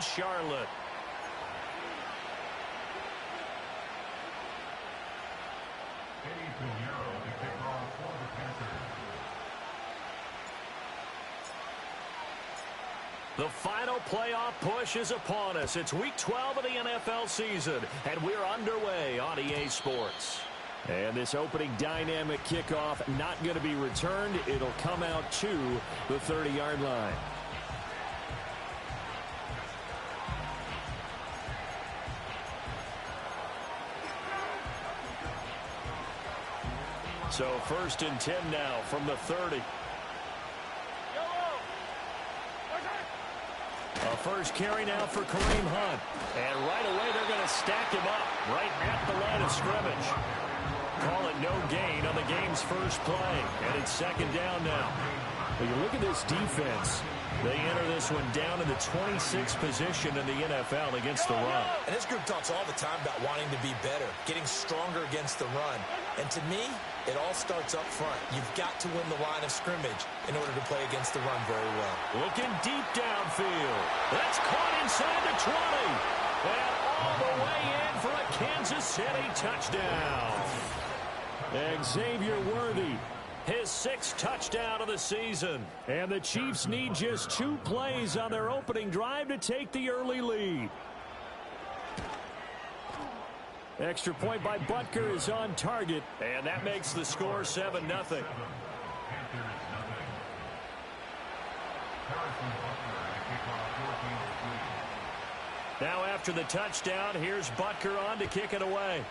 Charlotte. The final playoff push is upon us. It's Week 12 of the NFL season, and we're underway on EA Sports. And this opening dynamic kickoff not going to be returned. It'll come out to the 30-yard line. So 1st and 10 now from the 30. A first carry now for Kareem Hunt. And right away they're going to stack him up right at the line of scrimmage. Call it no gain on the game's first play. And it's 2nd down now. When you look at this defense, they enter this one down in the 26th position in the NFL against the run. And this group talks all the time about wanting to be better, getting stronger against the run. And to me, it all starts up front. You've got to win the line of scrimmage in order to play against the run very well. Looking deep downfield. That's caught inside the 20. And all the way in for a Kansas City touchdown. Xavier Worthy, his 6th touchdown of the season. And the Chiefs need just 2 plays on their opening drive to take the early lead. Extra point by Butker is on target, and that makes the score 7-0. Now after the touchdown, here's Butker on to kick it away.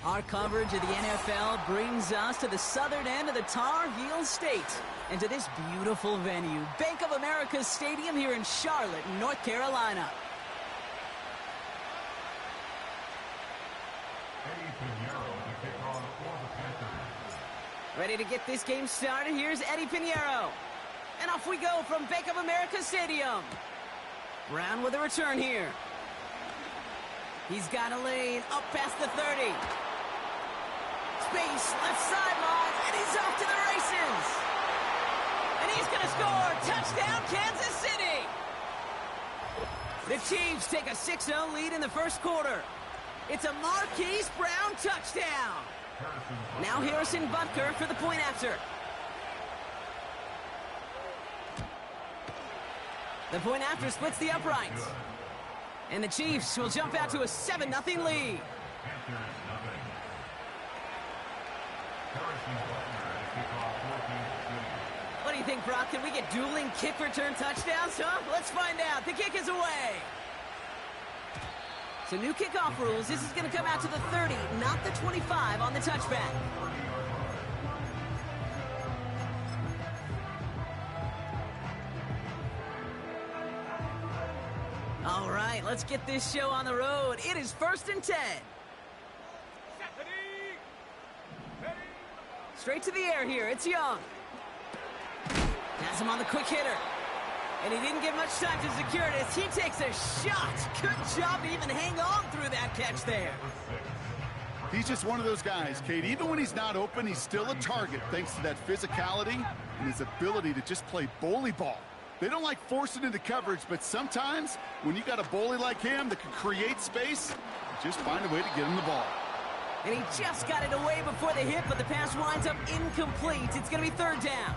Our coverage of the NFL brings us to the southern end of the Tar Heel State and to this beautiful venue, Bank of America Stadium here in Charlotte, North Carolina. Ready to get this game started, here's Eddie Pinheiro. And off we go from Bank of America Stadium. Brown with a return here. He's got a lane up past the 30. Space, left sideline, and he's off to the races. And he's going to score. Touchdown, Kansas City. The Chiefs take a 6-0 lead in the first quarter. It's a Marquise Brown touchdown. Now Harrison Butker for the point after. The point after splits the uprights. And the Chiefs will jump out to a 7-0 lead. What do you think, Brock? Can we get dueling kick return touchdowns, huh? Let's find out. The kick is away. So new kickoff rules. This is going to come out to the 30, not the 25 on the touchback. All right, let's get this show on the road. It is 1st and 10. Straight to the air here. It's Young. Has him on the quick hitter. And he didn't get much time to secure it as he takes a shot. Good job to even hang on through that catch there. He's just one of those guys, Kate. Even when he's not open, he's still a target thanks to that physicality and his ability to just play bully ball. They don't like forcing into coverage, but sometimes when you got a bully like him that can create space, just find a way to get him the ball. And he just got it away before the hit, but the pass winds up incomplete. It's going to be third down.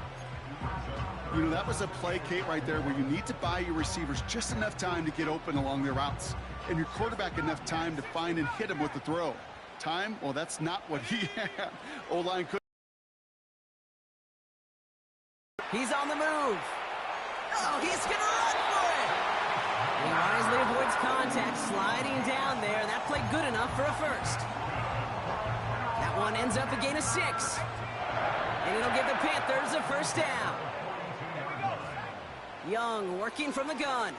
You know, that was a play, Kate, right there where you need to buy your receivers just enough time to get open along their routes. And your quarterback enough time to find and hit him with the throw. Time? Well, that's not what he had. O-line could. He's on the move. Oh, he's going to run for it. He wisely avoids contact, sliding down there. That played good enough for a first. That one ends up a gain of 6. And it'll give the Panthers a first down. Young working from the gun.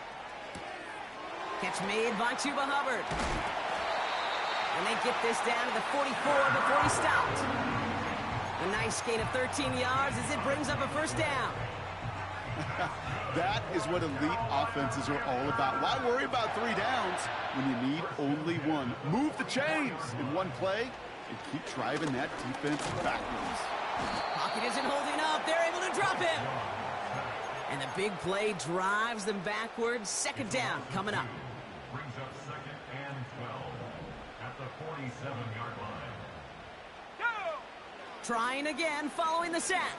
Catch made by Chuba Hubbard. And they get this down to the 44 before he stopped. A nice gain of 13 yards as it brings up a first down. That is what elite offenses are all about. Why worry about 3 downs when you need only 1? Move the chains in one play and keep driving that defense backwards. Pocket isn't holding up. They're able to drop him. And the big play drives them backwards. Second down coming up. Brings up second and 12 at the 47-yard line. Trying again following the sack.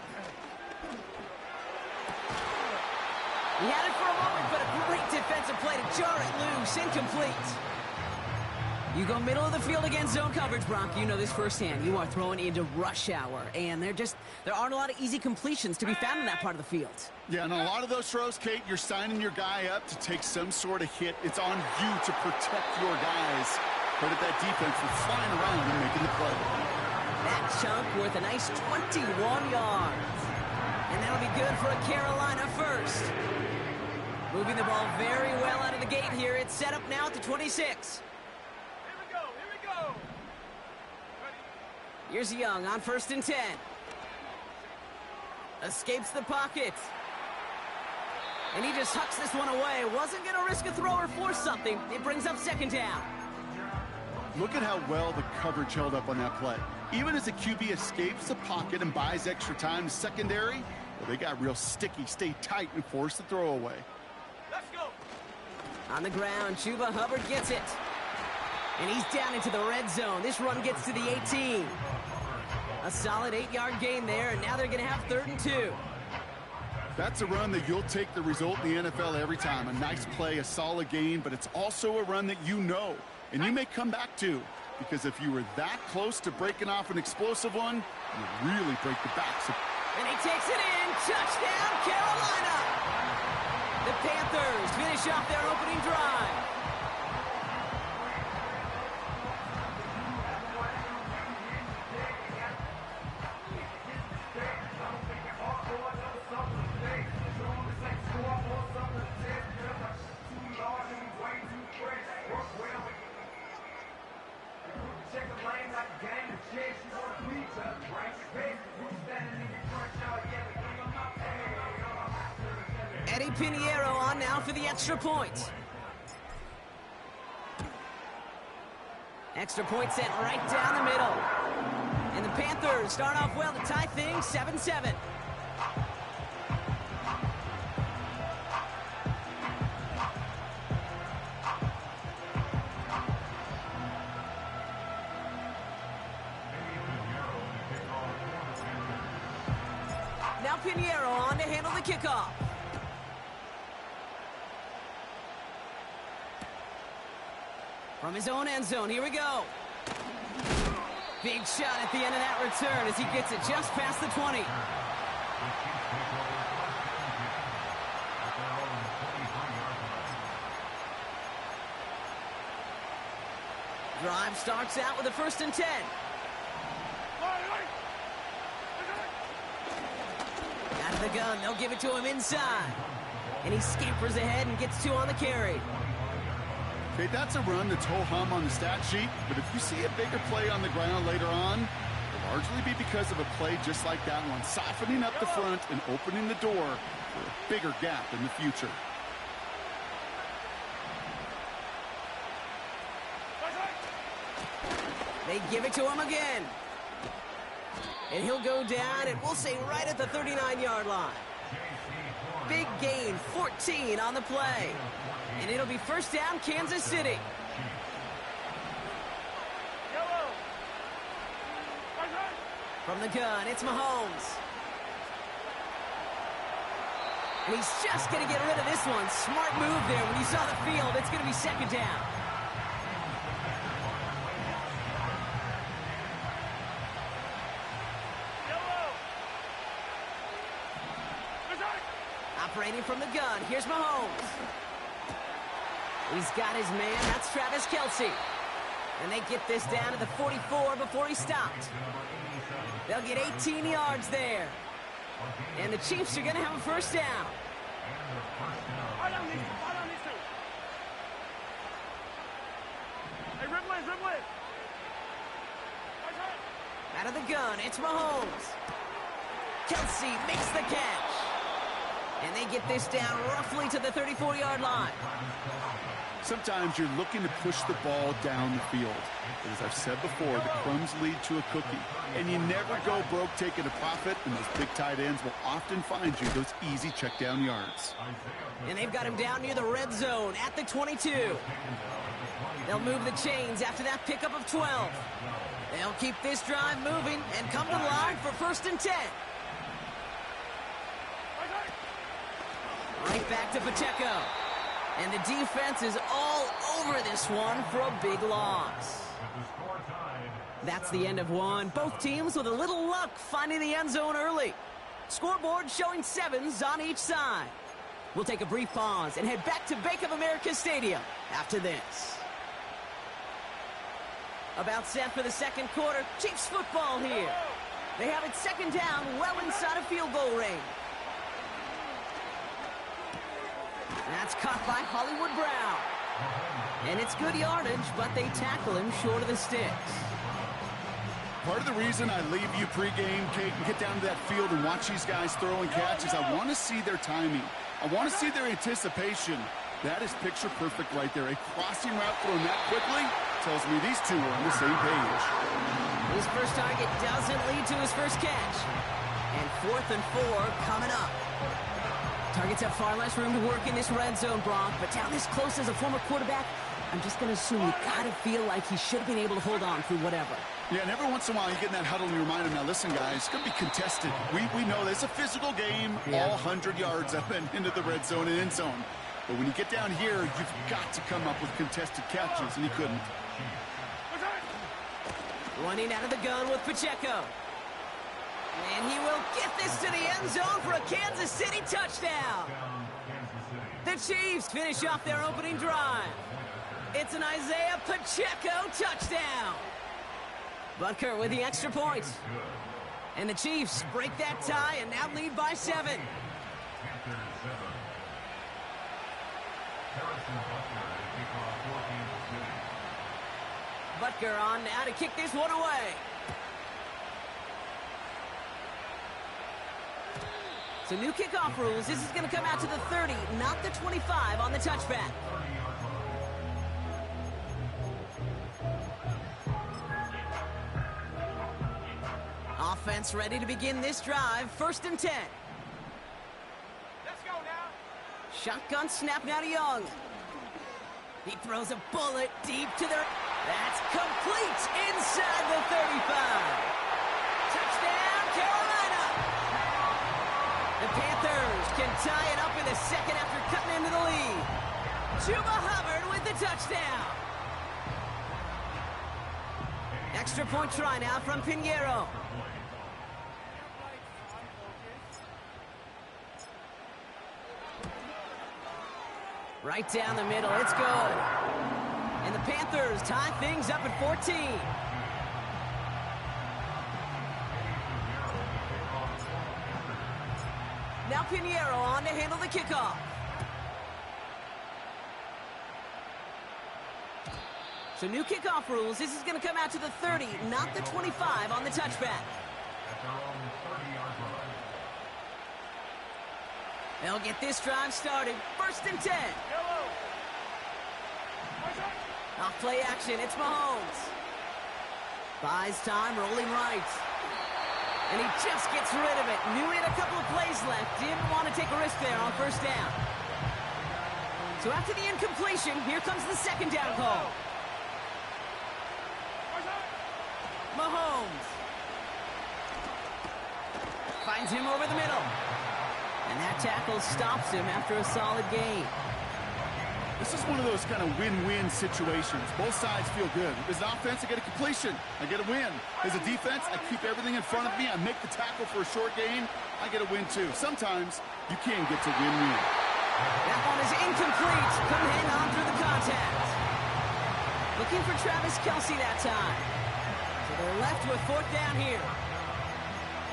He had it for a moment, but a great defensive play to jar it loose. Incomplete. You go middle of the field against zone coverage, Bronk. You know this firsthand. You are throwing into rush hour, and there aren't a lot of easy completions to be found in that part of the field. Yeah, and a lot of those throws, Kate, you're signing your guy up to take some sort of hit. It's on you to protect your guys. Credit that defense that's flying around and making the play. That chunk worth a nice 21 yards. And that'll be good for a Carolina first. Moving the ball very well out of the gate here. It's set up now at the 26. Here's Young on 1st and 10. Escapes the pocket. And he just hucks this one away. Wasn't going to risk a throw or force something. It brings up second down. Look at how well the coverage held up on that play. Even as the QB escapes the pocket and buys extra time to secondary, well, they got real sticky. Stay tight and force the throw away. Let's go. On the ground, Chuba Hubbard gets it. And he's down into the red zone. This run gets to the 18. A solid 8-yard gain there, and now they're going to have 3rd and 2. That's a run that you'll take the result in the NFL every time. A nice play, a solid gain, but it's also a run that you know, and you may come back to, because if you were that close to breaking off an explosive one, you really break the backs. And he takes it in. Touchdown, Carolina! The Panthers finish off their opening drive. Pinheiro on now for the extra point. Extra point sent right down the middle. And the Panthers start off well to tie things 7-7. Now Pinheiro on to handle the kickoff. From his own end zone, here we go. Big shot at the end of that return as he gets it just past the 20. Drive starts out with a 1st and 10. Out of the gun, they'll give it to him inside. And he scampers ahead and gets 2 on the carry. Okay, that's a run that's ho-hum on the stat sheet, but if you see a bigger play on the ground later on, it'll largely be because of a play just like that one, softening up the front and opening the door for a bigger gap in the future. They give it to him again. And he'll go down, and we'll say right at the 39-yard line. Big gain, 14 on the play. And it'll be first down, Kansas City. From the gun, it's Mahomes. And he's just going to get rid of this one. Smart move there. When you saw the field, it's going to be second down. Operating from the gun, here's Mahomes. He's got his man, that's Travis Kelce. And they get this down to the 44 before he stopped. They'll get 18 yards there. And the Chiefs are going to have a first down. Out of the gun, it's Mahomes. Kelce makes the catch. And they get this down roughly to the 34-yard line. Sometimes you're looking to push the ball down the field. But as I've said before, the crumbs lead to a cookie. And you never go broke taking a profit, and those big tight ends will often find you those easy check down yards. And they've got him down near the red zone at the 22. They'll move the chains after that pickup of 12. They'll keep this drive moving and come to the line for 1st and 10. Right back to Pacheco. And the defense is all over this one for a big loss. That's the end of one. Both teams with a little luck finding the end zone early. Scoreboard showing 7s on each side. We'll take a brief pause and head back to Bank of America Stadium after this. About set for the second quarter. Chiefs football here. They have it second down, well inside a field goal range. That's caught by Hollywood Brown. And it's good yardage, but they tackle him short of the sticks. Part of the reason I leave you pregame, Kate, and get down to that field and watch these guys throw and catch is I want to see their timing. I want to see their anticipation. That is picture perfect right there. A crossing route thrown that quickly tells me these two are on the same page. His first target doesn't lead to his first catch. And 4th and 4 coming up. Targets have far less room to work in this red zone, Brock, but down this close as a former quarterback, I'm just going to assume you got to feel like he should have been able to hold on through whatever. Yeah, and every once in a while you get in that huddle and you remind him, now listen, guys, it's going to be contested. We know this is a physical game, all 100 yards up and into the red zone and end zone. But when you get down here, you've got to come up with contested catches, and he couldn't. Running out of the gun with Pacheco. And he will get this to the end zone for a Kansas City touchdown. The Chiefs finish off their opening drive. It's an Isaiah Pacheco touchdown. Butker with the extra point. And the Chiefs break that tie and now lead by 7. Butker on now to kick this one away. So new kickoff rules. This is going to come out to the 30, not the 25 on the touchback. Offense ready to begin this drive. 1st and 10. Let's go now. Shotgun snap now to Young. He throws a bullet deep to their... That's complete inside the 35. Touchdown, Carolina. The Panthers can tie it up in the second after cutting into the lead. Chuba Hubbard with the touchdown. Extra point try now from Pinheiro. Right down the middle, it's good. And the Panthers tie things up at 14. Now Pinheiro on to handle the kickoff. So new kickoff rules. This is going to come out to the 30, not the 25 on the touchback. They'll get this drive started. 1st and 10. Off play action, it's Mahomes. Buys time, rolling right. And he just gets rid of it. Knew he had a couple of plays left. Didn't want to take a risk there on 1st down. So after the incompletion, here comes the 2nd down call. Mahomes. Finds him over the middle. And that tackle stops him after a solid gain. This is one of those kind of win-win situations. Both sides feel good. As an offense, I get a completion. I get a win. As a defense, I keep everything in front of me. I make the tackle for a short gain. I get a win, too. Sometimes you can get to win-win. That one is incomplete. Couldn't hang on through the contact. Looking for Travis Kelce that time. So they're left with 4th down here.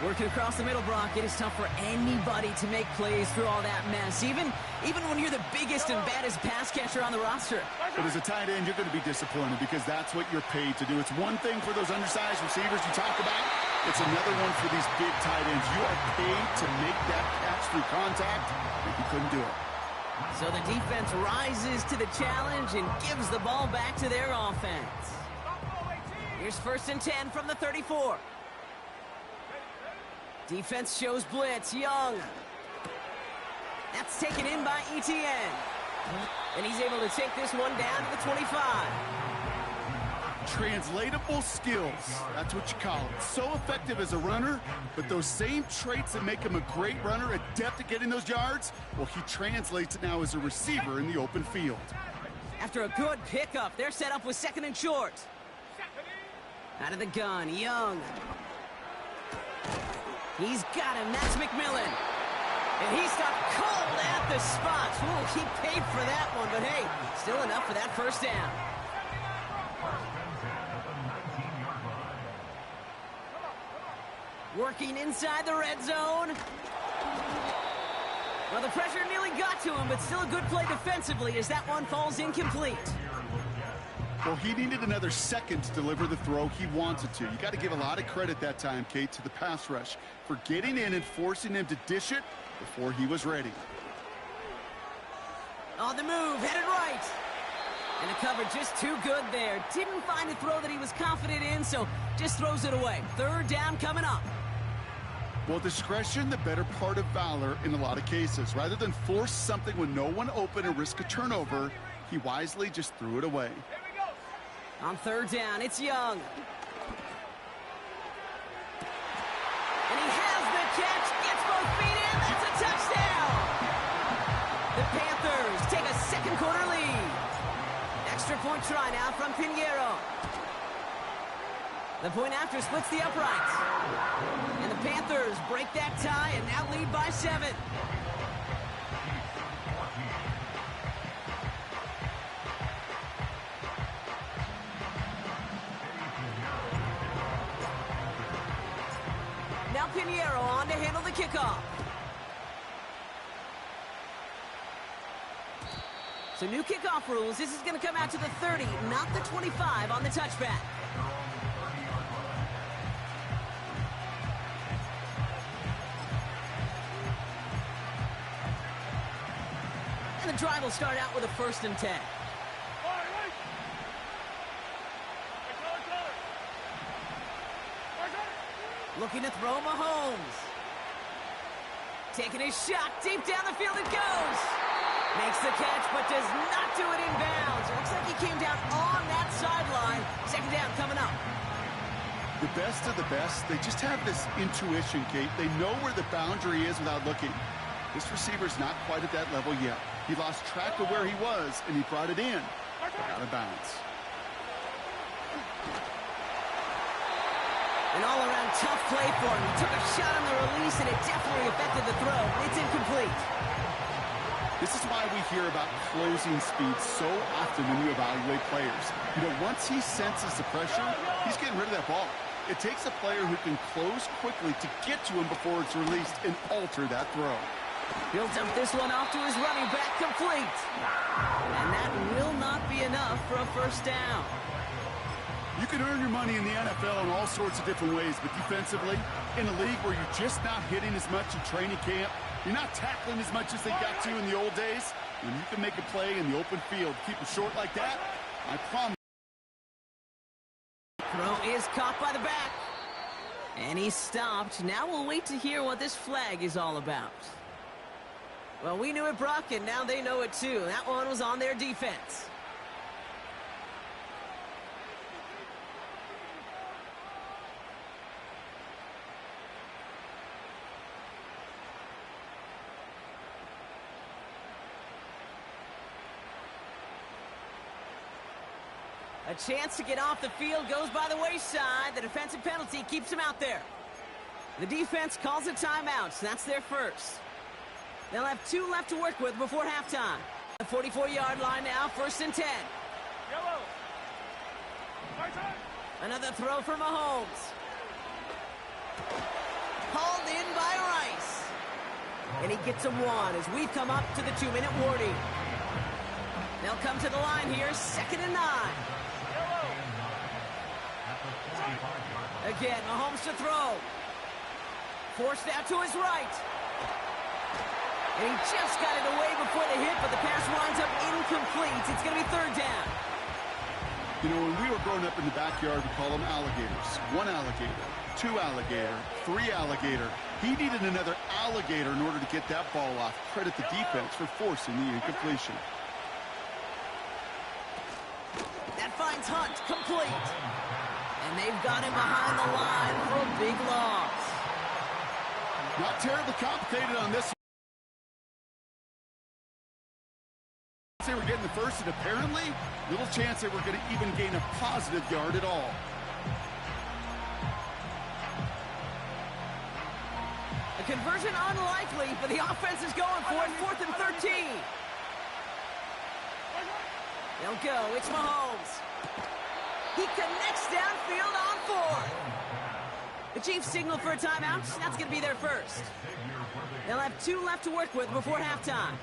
Working across the middle, Brock, it is tough for anybody to make plays through all that mess, even when you're the biggest and baddest pass catcher on the roster. But as a tight end, you're going to be disappointed because that's what you're paid to do. It's one thing for those undersized receivers you talk about. It's another one for these big tight ends. You are paid to make that catch through contact, and you couldn't do it. So the defense rises to the challenge and gives the ball back to their offense. Here's 1st and 10 from the 34. Defense shows blitz. Young. That's taken in by Etienne. And he's able to take this one down to the 25. Translatable skills. That's what you call it. So effective as a runner, but those same traits that make him a great runner, adept at getting those yards, well, he translates it now as a receiver in the open field. After a good pickup, they're set up with 2nd and short. Out of the gun, Young. He's got him. That's McMillan. And he stopped cold at the spot. Ooh, he paid for that one, but hey, still enough for that 1st down. Working inside the red zone. Well, the pressure nearly got to him, but still a good play defensively as that one falls incomplete. Well, he needed another second to deliver the throw he wanted to. You got to give a lot of credit that time, Kate, to the pass rush for getting in and forcing him to dish it before he was ready. On the move, headed right. And the cover just too good there. Didn't find a throw that he was confident in, so just throws it away. 3rd down coming up. Well, discretion, the better part of valor in a lot of cases. Rather than force something when no one open and risk a turnover, he wisely just threw it away. On 3rd down, it's Young. And he has the catch, gets both feet in, that's a touchdown! The Panthers take a 2nd quarter lead. Extra point try now from Pinheiro. The point after splits the uprights. And the Panthers break that tie and now lead by 7. Now Pinheiro on to handle the kickoff. So new kickoff rules. This is going to come out to the 30, not the 25 on the touchback. And the drive will start out with a 1st and 10. Looking to throw Mahomes. Taking his shot deep down the field it goes. Makes the catch, but does not do it in bounds. It looks like he came down on that sideline. 2nd down coming up. The best of the best, they just have this intuition, Kate. They know where the boundary is without looking. This receiver's not quite at that level yet. He lost track of where he was, and he brought it in, but out of bounds. An all-around tough play for him. He took a shot on the release, and it definitely affected the throw. It's incomplete. This is why we hear about closing speed so often when you evaluate players. You know, once he senses the pressure, he's getting rid of that ball. It takes a player who can close quickly to get to him before it's released and alter that throw. He'll dump this one off to his running back, complete. And that will not be enough for a 1st down. You can earn your money in the NFL in all sorts of different ways, but defensively, in a league where you're just not hitting as much in training camp, you're not tackling as much as they got to in the old days, when you can make a play in the open field, keep it short like that, I promise. Throw is caught by the back. And he's stopped. Now we'll wait to hear what this flag is all about. Well, we knew it, Brock, and now they know it too. That one was on their defense. A chance to get off the field goes by the wayside. The defensive penalty keeps him out there. The defense calls a timeout, so that's their first. They'll have 2 left to work with before halftime. The 44-yard line now, 1st and 10. Yellow. Another throw for Mahomes. Hauled in by Rice. And he gets him 1 as we've come up to the 2-minute warning. They'll come to the line here, 2nd and 9. Again, Mahomes to throw. Forced out to his right. And he just got it away before the hit, but the pass winds up incomplete. It's going to be 3rd down. You know, when we were growing up in the backyard, we call them alligators. 1 alligator, 2 alligator, 3 alligator. He needed another alligator in order to get that ball off. Credit the defense for forcing the incompletion. That finds Hunt complete. And they've got him behind the line for a big loss. Not terribly complicated on this. They were getting the first, and apparently, little chance they were going to even gain a positive yard at all. A conversion unlikely, but the offense is going for it. 4th and 13. They'll go. It's Mahomes. He connects downfield on 4. The Chiefs signal for a timeout. That's going to be their first. They'll have 2 left to work with before halftime.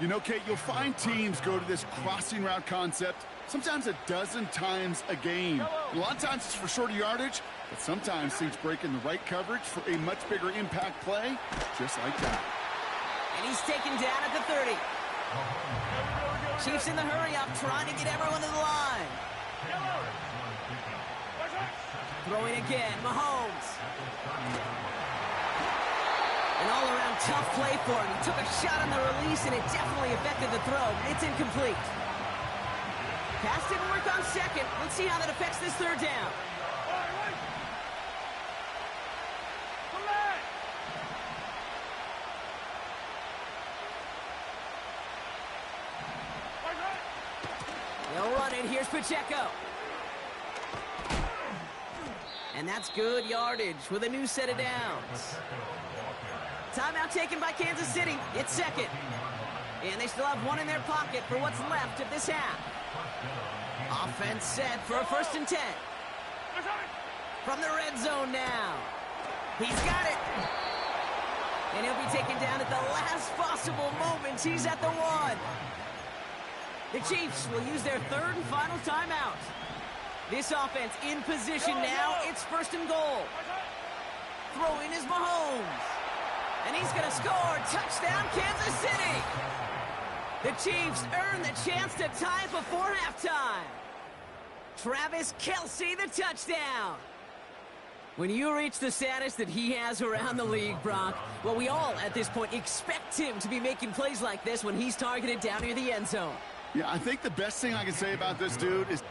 You know, Kate, you'll find teams go to this crossing route concept sometimes a dozen times a game. A lot of times it's for shorter yardage, but sometimes things break in the right coverage for a much bigger impact play, just like that. And he's taken down at the 30. Chiefs in the hurry-up, trying to get everyone to the line. Throwing again, Mahomes. An all-around tough play for him. He took a shot on the release, and it definitely affected the throw. It's incomplete. Pass didn't work on 2nd. Let's see how that affects this 3rd down. They'll run it. Here's Pacheco. And that's good yardage with a new set of downs. Timeout taken by Kansas City. It's 2nd. And they still have 1 in their pocket for what's left of this half. Offense set for a 1st and 10. From the red zone now. He's got it. And he'll be taken down at the last possible moment. He's at the 1. The Chiefs will use their 3rd and final timeout. This offense in position now. It's 1st and goal. Throwing is Mahomes. And he's going to score. Touchdown, Kansas City. The Chiefs earn the chance to tie before halftime. Travis Kelce, the touchdown. When you reach the status that he has around the league, Brock, well, we all at this point expect him to be making plays like this when he's targeted down near the end zone. Yeah, I think the best thing I can say about this dude is